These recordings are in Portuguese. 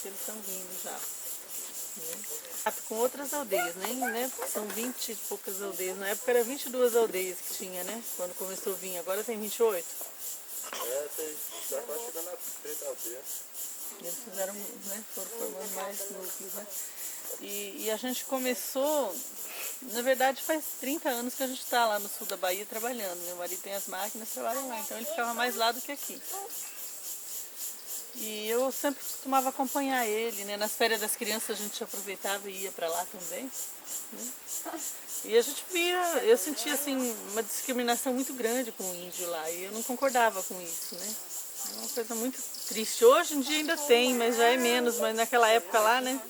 que eles estão vindo já. Né? Com outras aldeias, né? São 20 e poucas aldeias. Na época era 22 aldeias que tinha, né? Quando começou a vir. Agora tem 28. Já está chegando a 30 aldeias. Eles fizeram, né? Foram formando mais núcleos, né? E a gente começou, na verdade faz 30 anos que a gente está lá no sul da Bahia trabalhando. Meu marido tem as máquinas, trabalha lá, então ele ficava mais lá do que aqui. E eu sempre costumava acompanhar ele, né? Nas férias das crianças a gente aproveitava e ia para lá também. Né? E a gente via, eu sentia assim uma discriminação muito grande com o índio lá e eu não concordava com isso, né? É uma coisa muito triste. Hoje em dia ainda tem, mas já é menos, mas naquela época lá, né?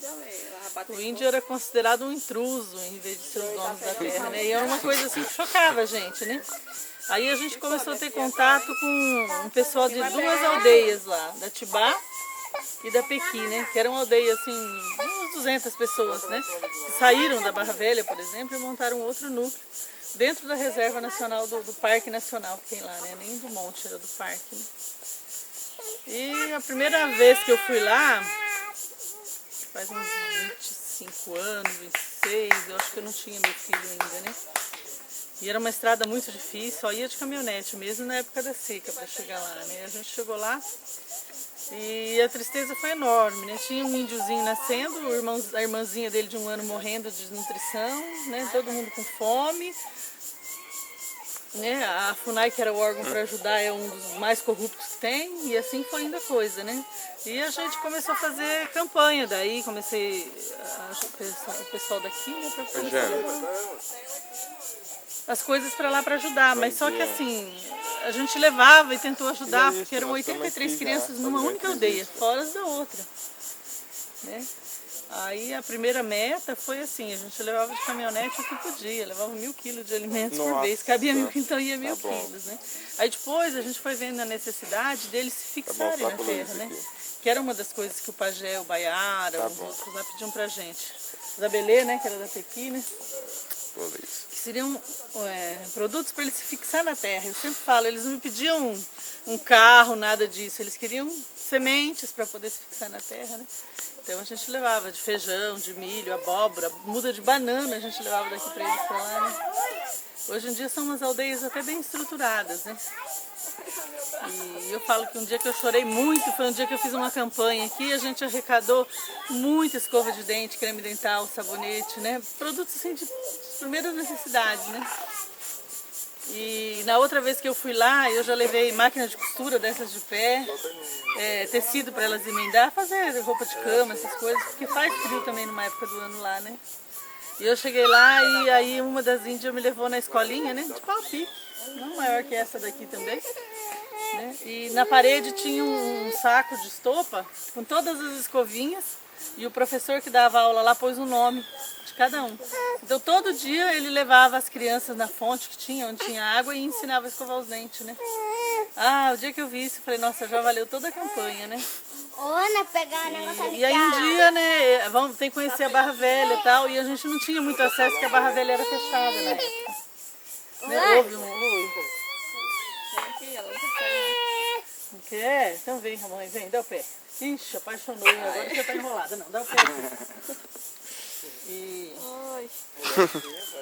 O índio era considerado um intruso em vez de ser os donos da terra, né? E era uma coisa assim que chocava a gente, né? Aí a gente começou a ter contato com um pessoal de duas aldeias lá, da Tibá e da Pequi, né? Que eram aldeias assim, umas 200 pessoas, né? Que saíram da Barra Velha, por exemplo, e montaram outro núcleo dentro da Reserva Nacional do Parque Nacional que tem lá, né? Nem do monte, era do parque, né? E a primeira vez que eu fui lá, faz uns 25 anos, 26, eu acho que eu não tinha meu filho ainda, né? E era uma estrada muito difícil, só ia de caminhonete mesmo na época da seca para chegar lá, né? A gente chegou lá e a tristeza foi enorme, né? Tinha um índiozinho nascendo, a irmãzinha dele de 1 ano morrendo de desnutrição, né? Todo mundo com fome. Né? A FUNAI, que era o órgão para ajudar, é um dos mais corruptos que tem, e assim foi indo a coisa, né? E a gente começou a fazer campanha, daí comecei o pessoal daqui, né, para as coisas para lá para ajudar, mas só que assim, a gente levava e tentou ajudar, porque eram 83 crianças numa única aldeia, fora as da outra, né? Aí a primeira meta foi assim, a gente levava de caminhonete o que podia, levava 1000 quilos de alimentos por vez, cabia 1000, então ia 1000 quilos, né? Aí depois a gente foi vendo a necessidade deles se fixarem na terra, né? Que era uma das coisas que o pajé, o Baiara, os outros lá pediam pra gente. Os abelê, né, que era da Pequi, né? Que seriam produtos para eles se fixar na terra. Eu sempre falo, eles não me pediam um carro, nada disso, eles queriam sementes para poder se fixar na terra, né? Então a gente levava de feijão, de milho, abóbora, muda de banana a gente levava daqui para eles para lá, né? Hoje em dia são umas aldeias até bem estruturadas, né? E eu falo que um dia que eu chorei muito foi um dia que eu fiz uma campanha aqui, a gente arrecadou muita escova de dente, creme dental, sabonete, né? Produtos assim de primeiras necessidades, né? E na outra vez que eu fui lá, eu já levei máquina de costura dessas de pé, tecido para elas emendar, fazer roupa de cama, essas coisas, porque faz frio também numa época do ano lá, né? E eu cheguei lá e aí uma das índias me levou na escolinha, né? De pau-pique, não maior que essa daqui também. Né? E na parede tinha um saco de estopa com todas as escovinhas e o professor que dava aula lá pôs o nome de cada um. Então todo dia ele levava as crianças na fonte que tinha, onde tinha água, e ensinava a escovar os dentes, né? Ah, o dia que eu vi isso, eu falei, nossa, já valeu toda a campanha, né? E aí um dia, né, tem que conhecer a Barra Velha e tal, e a gente não tinha muito acesso, porque a Barra Velha era fechada na época. Né? Houve Não quer? Então vem, mãe, vem, dá o pé. Ixi, apaixonou, agora já tá enrolada. Não, dá o pé. E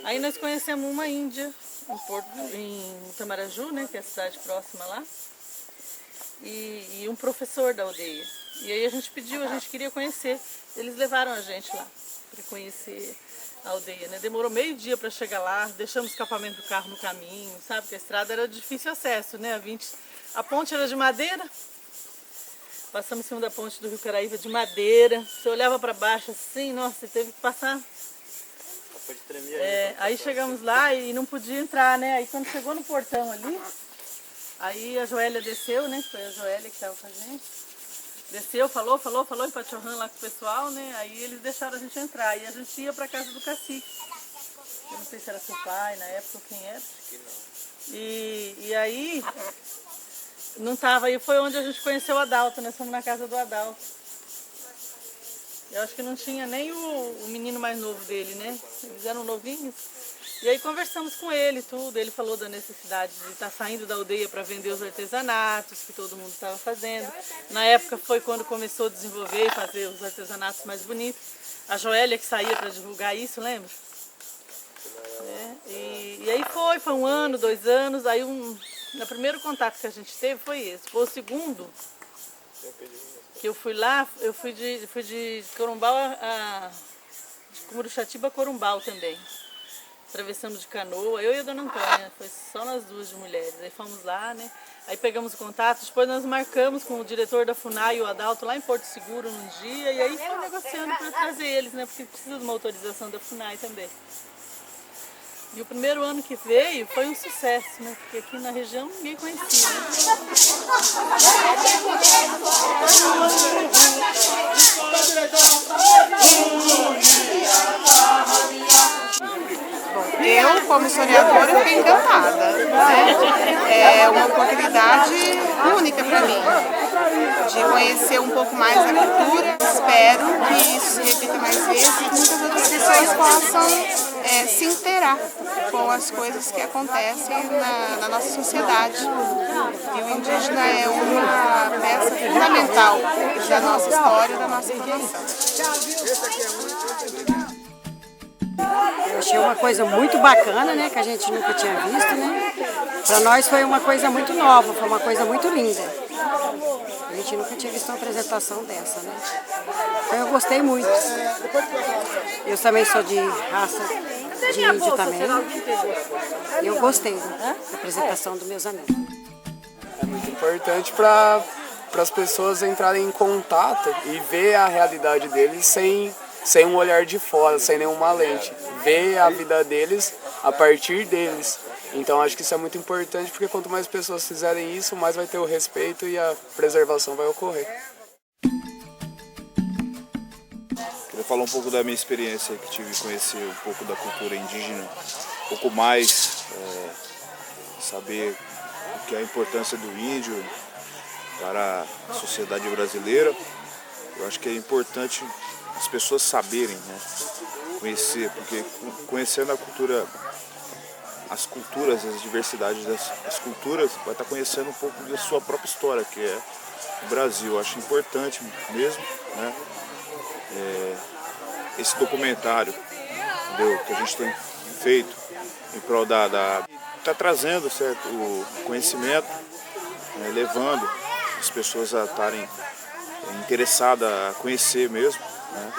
aí nós conhecemos uma índia em Itamaraju, né, que é a cidade próxima lá, e um professor da aldeia. E aí a gente queria conhecer. Eles levaram a gente lá para conhecer a aldeia, né? Demorou meio dia para chegar lá, deixamos o escapamento do carro no caminho, sabe? Porque a estrada era de difícil acesso, né? A ponte era de madeira, passamos em cima da ponte do Rio Caraíba de madeira. Você olhava para baixo assim, nossa, você teve que passar. Aí chegamos lá e não podia entrar, né? Aí quando chegou no portão ali, aí a Joélia desceu, né? Foi a Joélia que estava com a gente. Desceu, falou, empachorrando lá com o pessoal, né? Aí eles deixaram a gente entrar. E a gente ia para casa do cacique. Eu não sei se era seu pai na época ou quem era. Acho que não. E aí não tava, aí foi onde a gente conheceu o Adalto, nós fomos na casa do Adalto. Eu acho que não tinha nem o menino mais novo dele, né? Eles eram novinhos. E aí conversamos com ele e tudo, ele falou da necessidade de estar saindo da aldeia para vender os artesanatos que todo mundo estava fazendo. Na época foi quando começou a desenvolver e fazer os artesanatos mais bonitos. A Joélia que saía para divulgar isso, lembra? E aí foi 1 ano, 2 anos, aí no primeiro contato que a gente teve foi esse. Foi o segundo que eu fui lá, eu fui de Corumbau de Cumuruxatiba a Corumbau também. Atravessamos de canoa, eu e a dona Antônia, foi só nós duas de mulheres. Aí fomos lá, né? Aí pegamos o contato, depois nós marcamos com o diretor da FUNAI e o Adalto lá em Porto Seguro num dia, e aí foi negociando para trazer eles, né? Porque precisa de uma autorização da FUNAI também. E o primeiro ano que veio foi um sucesso, né? Porque aqui na região ninguém conhecia, né? Bom, eu, como historiadora, fiquei encantada, né? É uma oportunidade única para mim de conhecer um pouco mais da cultura. Espero que isso se repita mais vezes e muitas outras pessoas possam se inteirar com as coisas que acontecem na nossa sociedade. E o indígena é uma peça fundamental da nossa história e da nossa formação. Eu achei uma coisa muito bacana, né, que a gente nunca tinha visto, né? Para nós foi uma coisa muito nova, foi uma coisa muito linda. A gente nunca tinha visto uma apresentação dessa, né? Então eu gostei muito. Eu também sou de raça de índio também. E eu gostei da apresentação dos meus amigos. É muito importante para as pessoas entrarem em contato e ver a realidade deles sem um olhar de fora, sem nenhuma lente. Ver a vida deles a partir deles. Então acho que isso é muito importante, porque quanto mais pessoas fizerem isso, mais vai ter o respeito e a preservação vai ocorrer. Queria falar um pouco da minha experiência, que tive que conhecer um pouco da cultura indígena, um pouco mais, saber o que é a importância do índio para a sociedade brasileira. Eu acho que é importante as pessoas saberem, né, conhecer, porque conhecendo a cultura, as culturas, as diversidades das culturas, vai estar conhecendo um pouco da sua própria história, que é o Brasil. Eu acho importante mesmo, né, esse documentário, entendeu, que a gente tem feito em prol tá trazendo, certo, o conhecimento, né, levando as pessoas a estarem interessadas a conhecer mesmo, né,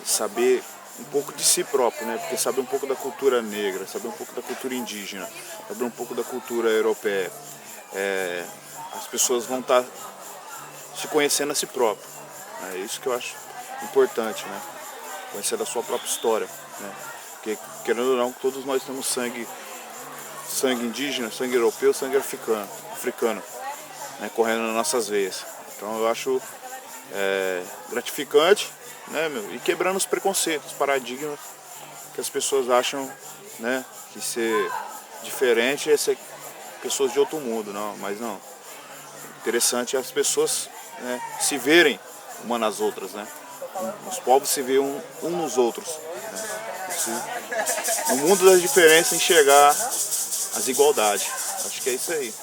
saber um pouco de si próprio, né, porque saber um pouco da cultura negra, saber um pouco da cultura indígena, saber um pouco da cultura europeia, as pessoas vão estar se conhecendo a si próprio. É isso que eu acho importante, né, conhecer da sua própria história, né, porque querendo ou não, todos nós temos sangue indígena, sangue europeu, sangue africano, né, correndo nas nossas veias. Então eu acho gratificante, né, e quebrando os preconceitos, os paradigmas que as pessoas acham, né, que ser diferente é ser pessoas de outro mundo, não, mas não. Interessante é as pessoas, né, se verem uma nas outras, né? Os povos se veem um nos outros, né? No mundo das diferenças enxergar as igualdades. Acho que é isso aí.